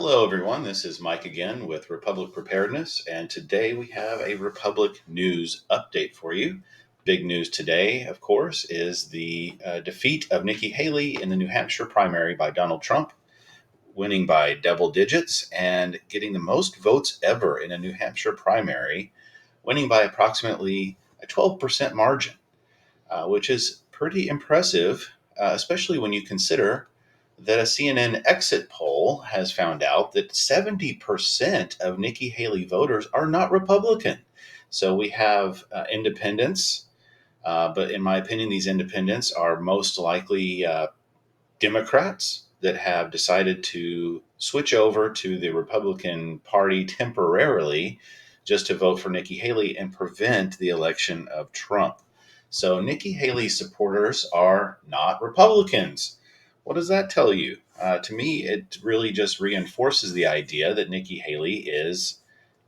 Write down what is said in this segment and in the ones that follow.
Hello, everyone. This is Mike again with Republic Preparedness, and today we have a Republic news update for you. Big news today, of course, is the defeat of Nikki Haley in the New Hampshire primary by Donald Trump, winning by double digits and getting the most votes ever in a New Hampshire primary, winning by approximately a 12% margin, which is pretty impressive, especially when you consider that a CNN exit poll has found out that 70% of Nikki Haley voters are not Republican. So we have independents, but in my opinion, these independents are most likely Democrats that have decided to switch over to the Republican Party temporarily just to vote for Nikki Haley and prevent the election of Trump. So Nikki Haley's supporters are not Republicans. What does that tell you? To me, it really just reinforces the idea that Nikki Haley is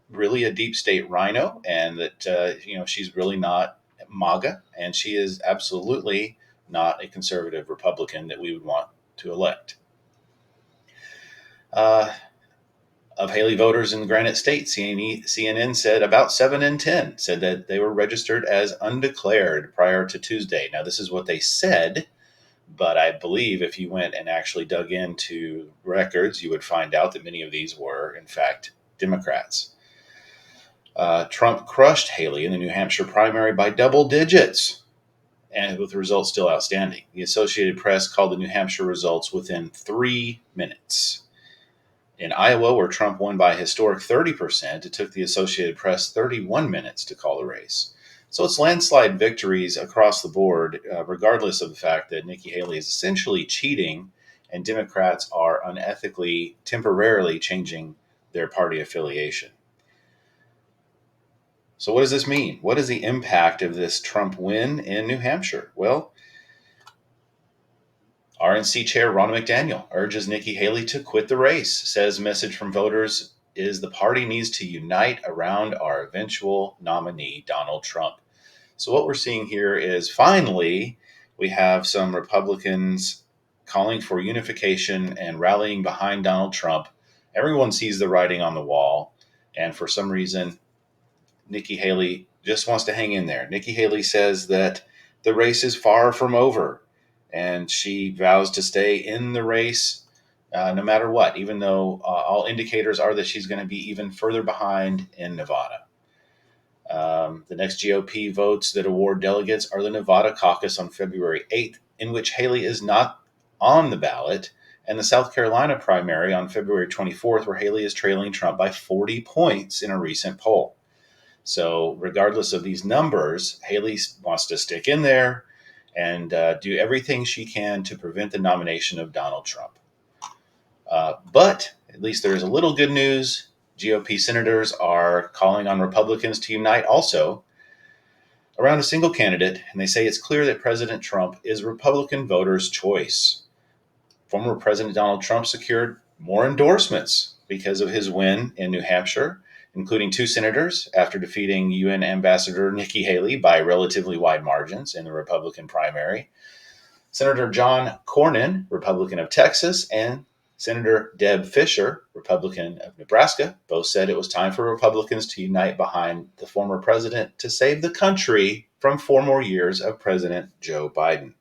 really a deep state rhino, and that she's really not MAGA, and she is absolutely not a conservative Republican that we would want to elect. Of Haley voters in Granite State, CNN said about 7 in 10 said that they were registered as undeclared prior to Tuesday. Now, this is what they said, but I believe if you went and actually dug into records, you would find out that many of these were, in fact, Democrats. Trump crushed Haley in the New Hampshire primary by double digits, and with the results still outstanding. The Associated Press called the New Hampshire results within 3 minutes. In Iowa, where Trump won by a historic 30%, it took the Associated Press 31 minutes to call the race. So it's landslide victories across the board, regardless of the fact that Nikki Haley is essentially cheating and Democrats are unethically, temporarily changing their party affiliation. So what does this mean? What is the impact of this Trump win in New Hampshire? Well, RNC Chair Ronna McDaniel urges Nikki Haley to quit the race, says message from voters is the party needs to unite around our eventual nominee, Donald Trump. So what we're seeing here is finally we have some Republicans calling for unification and rallying behind Donald Trump. Everyone sees the writing on the wall, and for some reason, Nikki Haley just wants to hang in there. Nikki Haley says that the race is far from over, and she vows to stay in the race no matter what, even though all indicators are that she's going to be even further behind in Nevada. The next GOP votes that award delegates are the Nevada caucus on February 8th, in which Haley is not on the ballot, and the South Carolina primary on February 24th, where Haley is trailing Trump by 40 points in a recent poll. So regardless of these numbers, Haley wants to stick in there and do everything she can to prevent the nomination of Donald Trump. But at least there is a little good news. GOP senators are calling on Republicans to unite also around a single candidate, and they say it's clear that President Trump is Republican voters' choice. Former President Donald Trump secured more endorsements because of his win in New Hampshire, including 2 senators after defeating UN Ambassador Nikki Haley by relatively wide margins in the Republican primary. Senator John Cornyn, Republican of Texas, and Senator Deb Fischer, Republican of Nebraska, both said it was time for Republicans to unite behind the former president to save the country from 4 more years of President Joe Biden.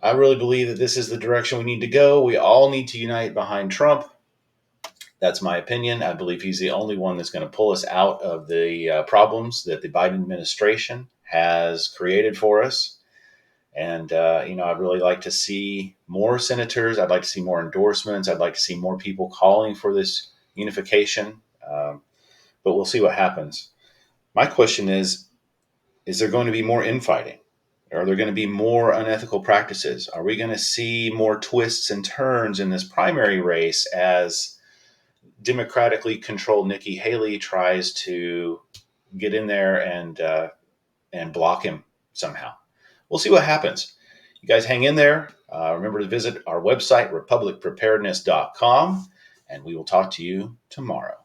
I really believe that this is the direction we need to go. We all need to unite behind Trump. That's my opinion. I believe he's the only one that's going to pull us out of the problems that the Biden administration has created for us. And, I'd really like to see more senators. I'd like to see more endorsements. I'd like to see more people calling for this unification. But we'll see what happens. My question is there going to be more infighting? Are there going to be more unethical practices? Are we going to see more twists and turns in this primary race as democratically controlled Nikki Haley tries to get in there and block him somehow? We'll see what happens. You guys hang in there. Remember to visit our website, republicpreparedness.com, and we will talk to you tomorrow.